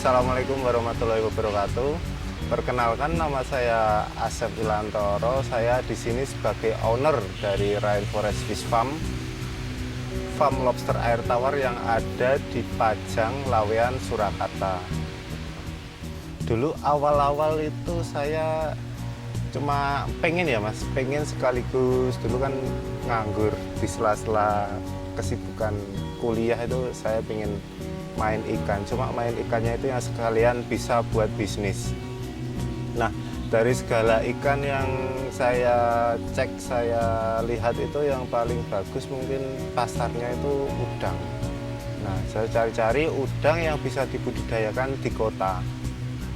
Assalamualaikum warahmatullahi wabarakatuh. Perkenalkan, nama saya Asep Wilantoro. Saya di sini sebagai owner dari Rainforest Fish Farm, farm lobster air tawar yang ada di Pajang, Lawean, Surakarta. Dulu awal-awal itu saya cuma pengen pengen sekaligus, dulu kan nganggur di sela-sela kesibukan kuliah itu saya pengen main ikan, cuma main ikannya itu yang sekalian bisa buat bisnis. Nah, dari segala ikan yang saya cek, saya lihat itu yang paling bagus mungkin pasarnya itu udang. Nah, saya cari-cari udang yang bisa dibudidayakan di kota.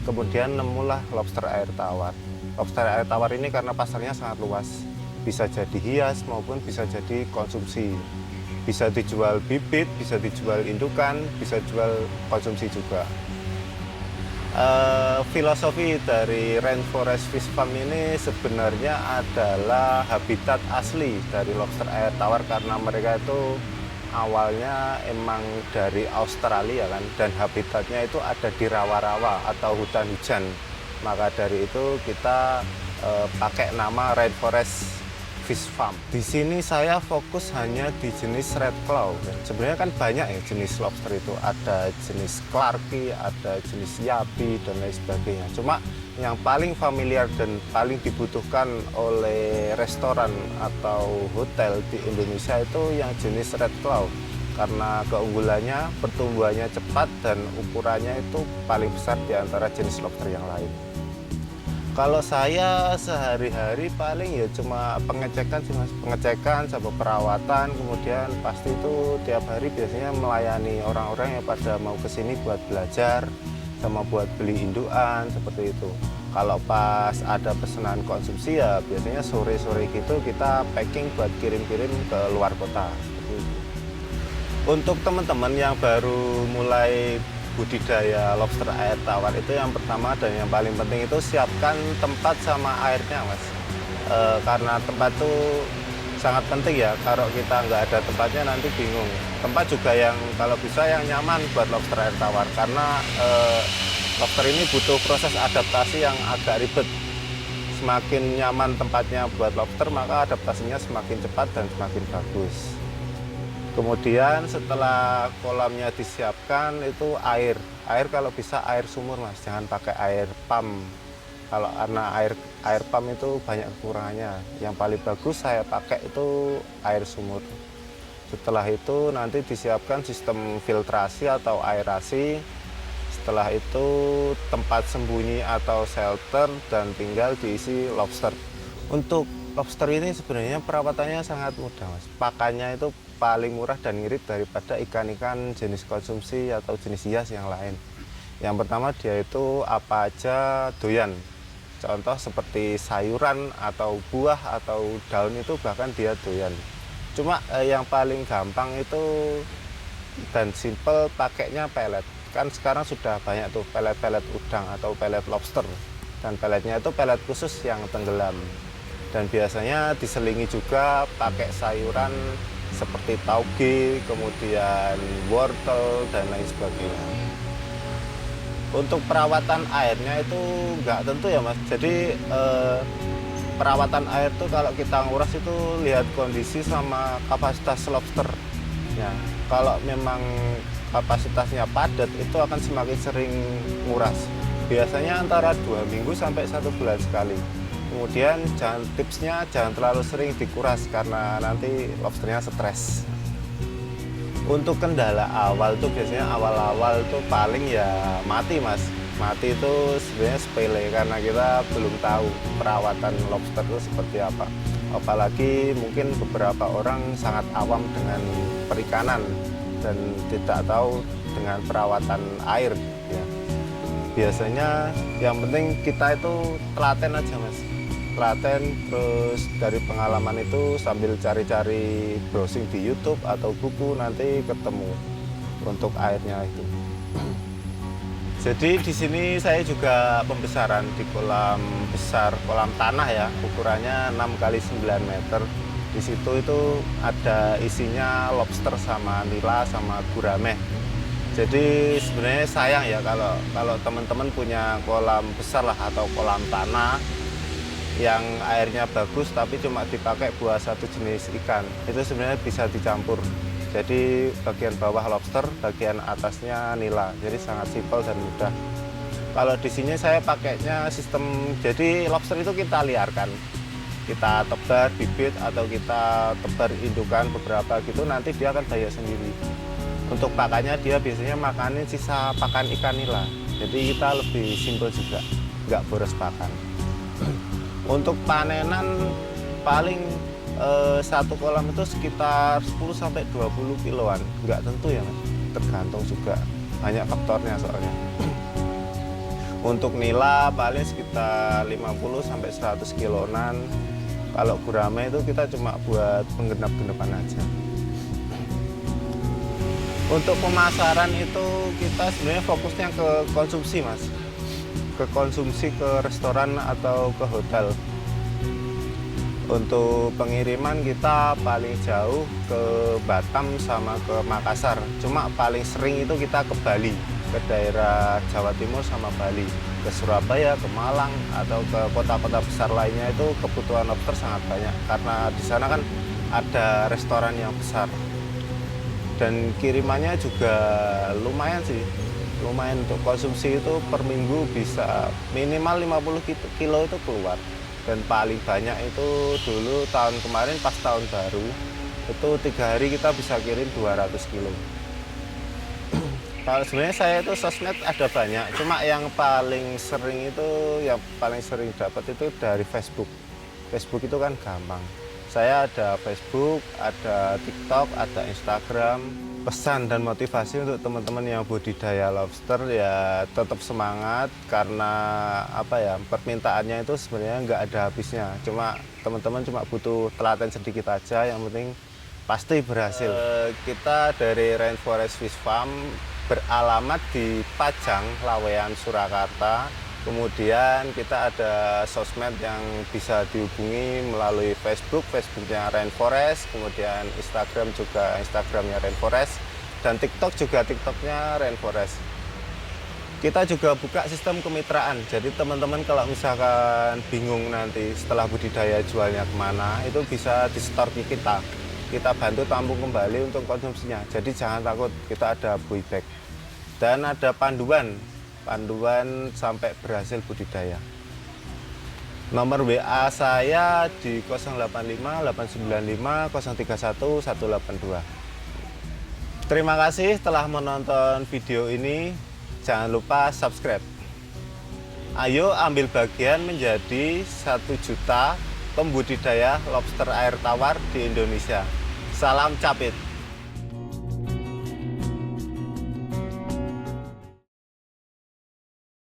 Kemudian nemulah lobster air tawar. Lobster air tawar ini karena pasarnya sangat luas, bisa jadi hias maupun bisa jadi konsumsi. Bisa dijual bibit, bisa dijual indukan, bisa jual konsumsi juga. Filosofi dari Rainforest Fish Farm ini sebenarnya adalah habitat asli dari lobster air tawar, karena mereka itu awalnya emang dari Australia kan, dan habitatnya itu ada di rawa-rawa atau hutan hujan. Maka dari itu kita pakai nama Rainforest Fish Farm. Di sini saya fokus hanya di jenis red claw. Sebenarnya kan banyak ya jenis lobster itu. Ada jenis clarky, ada jenis yapi, dan lain sebagainya. Cuma yang paling familiar dan paling dibutuhkan oleh restoran atau hotel di Indonesia itu yang jenis red claw. Karena keunggulannya, pertumbuhannya cepat, dan ukurannya itu paling besar di antara jenis lobster yang lain. Kalau saya sehari-hari paling ya cuma pengecekan sama perawatan, kemudian pasti itu tiap hari biasanya melayani orang-orang yang pada mau kesini buat belajar sama buat beli indukan seperti itu. Kalau pas ada pesanan konsumsi ya biasanya sore-sore gitu kita packing buat kirim-kirim ke luar kota. Untuk teman-teman yang baru mulai budidaya lobster air tawar itu, yang pertama dan yang paling penting itu siapkan tempat sama airnya, Mas. Karena tempat itu sangat penting ya. Kalau kita nggak ada tempatnya nanti bingung. Tempat juga yang kalau bisa yang nyaman buat lobster air tawar, karena lobster ini butuh proses adaptasi yang agak ribet. Semakin nyaman tempatnya buat lobster, maka adaptasinya semakin cepat dan semakin bagus. Kemudian setelah kolamnya disiapkan itu air kalau bisa air sumur, Mas, jangan pakai air pump. Kalau karena air pump itu banyak kekurangannya. Yang paling bagus saya pakai itu air sumur. Setelah itu nanti disiapkan sistem filtrasi atau aerasi. Setelah itu tempat sembunyi atau shelter dan tinggal diisi lobster. Untuk lobster ini sebenarnya perawatannya sangat mudah, Mas. Pakannya itu paling murah dan ngirit daripada ikan-ikan jenis konsumsi atau jenis hias yang lain. Yang pertama, dia itu apa aja doyan. Contoh seperti sayuran atau buah atau daun itu bahkan dia doyan. Cuma yang paling gampang itu dan simple pakainya pelet. Kan sekarang sudah banyak tuh pelet-pelet udang atau pelet lobster. Dan peletnya itu pelet khusus yang tenggelam. Dan biasanya diselingi juga pakai sayuran seperti tauge, kemudian wortel, dan lain sebagainya. Untuk perawatan airnya itu nggak tentu ya, Mas. Jadi perawatan air itu kalau kita nguras itu lihat kondisi sama kapasitas lobster. Ya, kalau memang kapasitasnya padat itu akan semakin sering nguras. Biasanya antara 2 minggu sampai 1 bulan sekali. Kemudian tipsnya jangan terlalu sering dikuras karena nanti lobsternya stres. Untuk kendala awal tuh biasanya awal-awal tuh paling ya mati, Mas. Mati itu sebenarnya sepele karena kita belum tahu perawatan lobster itu seperti apa. Apalagi mungkin beberapa orang sangat awam dengan perikanan dan tidak tahu dengan perawatan air. Ya. Biasanya yang penting kita itu telaten aja, Mas. Telaten, terus dari pengalaman itu sambil cari-cari browsing di YouTube atau buku nanti ketemu untuk airnya itu. Jadi di sini saya juga pembesaran di kolam besar, kolam tanah ya, ukurannya 6 kali 9 meter. Di situ itu ada isinya lobster sama nila sama gurame. Jadi sebenarnya sayang ya kalau teman-teman punya kolam besar lah atau kolam tanah yang airnya bagus tapi cuma dipakai buat satu jenis ikan. Itu sebenarnya bisa dicampur. Jadi bagian bawah lobster, bagian atasnya nila. Jadi sangat simpel dan mudah. Kalau di sini saya pakainya sistem, jadi lobster itu kita liarkan. Kita tebar bibit atau kita tebar indukan beberapa gitu, nanti dia akan bayar sendiri. Untuk pakannya dia biasanya makanin sisa pakan ikan nila. Jadi kita lebih simpel juga, nggak boros pakan. Untuk panenan paling satu kolam itu sekitar 10-20 kiloan, nggak tentu ya Mas, tergantung juga, banyak faktornya soalnya. Untuk nila paling sekitar 50-100 kiloan. Kalau gurame itu kita cuma buat penggenap-genapan aja. Untuk pemasaran itu kita sebenarnya fokusnya ke konsumsi Mas, ke konsumsi, ke restoran atau ke hotel. Untuk pengiriman kita paling jauh ke Batam sama ke Makassar. Cuma paling sering itu kita ke Bali, ke daerah Jawa Timur sama Bali, ke Surabaya, ke Malang atau ke kota-kota besar lainnya. Itu kebutuhan lobster sangat banyak karena di sana kan ada restoran yang besar. Dan kirimannya juga lumayan sih, lumayan untuk konsumsi itu per minggu bisa minimal 50 kilo itu keluar. Dan paling banyak itu dulu tahun kemarin pas tahun baru itu 3 hari kita bisa kirim 200 kilo. Kalau sebenarnya saya itu sosmed ada banyak, cuma yang paling sering itu dapat itu dari Facebook. Facebook itu kan gampang. Saya ada Facebook, ada TikTok, ada Instagram. Pesan dan motivasi untuk teman-teman yang budidaya lobster ya tetap semangat, karena apa ya, permintaannya itu sebenarnya nggak ada habisnya. Cuma teman-teman cuma butuh telaten sedikit aja, yang penting pasti berhasil. Kita dari Rainforest Fish Farm beralamat di Pajang, Lawean, Surakarta. Kemudian kita ada sosmed yang bisa dihubungi melalui Facebook, Facebooknya Rainforest, kemudian Instagram juga Instagramnya Rainforest, dan TikTok juga TikToknya Rainforest. Kita juga buka sistem kemitraan, jadi teman-teman kalau misalkan bingung nanti setelah budidaya jualnya kemana, itu bisa di store ke kita. Kita bantu tampung kembali untuk konsumsinya, jadi jangan takut, kita ada buyback. Dan ada panduan sampai berhasil budidaya. Nomor WA saya di 085 895 031 182. Terima kasih telah menonton video ini. Jangan lupa subscribe. Ayo ambil bagian menjadi 1 juta pembudidaya lobster air tawar di Indonesia. Salam capit.